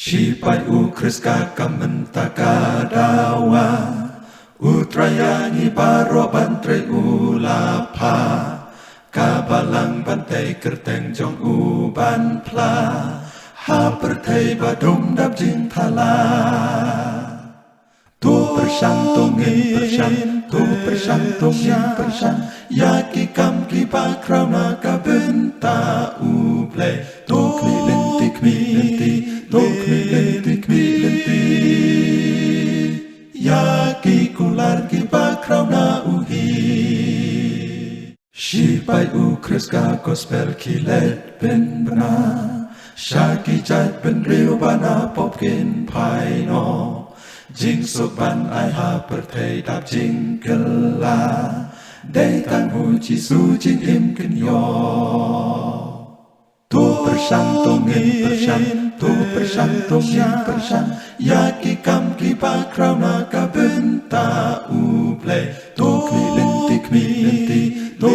Sipai ukriska kamenta dawa Utrayangi baro bantre ulapa Kabalang bantai kerteng jong uban pla Ha pertai badum dap jing thala Tu persang tungin persang Tu persang tungin persang Yaki kam ki bakrau naga benta uble Tu kmi lenti kmi lenti Tu kmi lenti Yaki kular ki bakrau na uhi Sipai ukriska gospel kilet ben benar Syaki jat ben riu bana popkin pai no Jing sok ban ai ha pertai dap jing gela Dei tan hu chi su jing im ken yo Tu persang tungin persang Tu persang tungin persang Yaki kam ki bakrau naga benta uble Tu kmi lenti Tu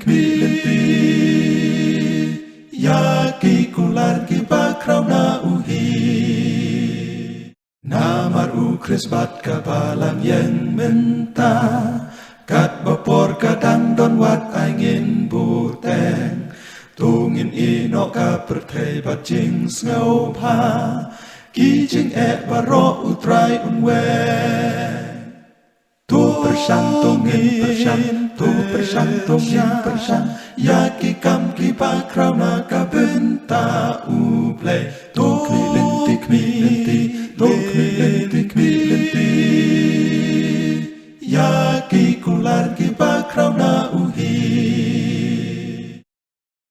kmi lenti Yaki kular ki bakrau na uhi Namar ukris bat kabalang yang menta Kat bapor kadang don wat angin buteng Tungin inok ka pertai bat jing ngau pa Ki jing baro utrai unweng Tu persang tungin persang Yaki kam ki bakrau naga benta uble Tu kmi lenti Tu kmi lenti Yaki kular ki bakrau na uhi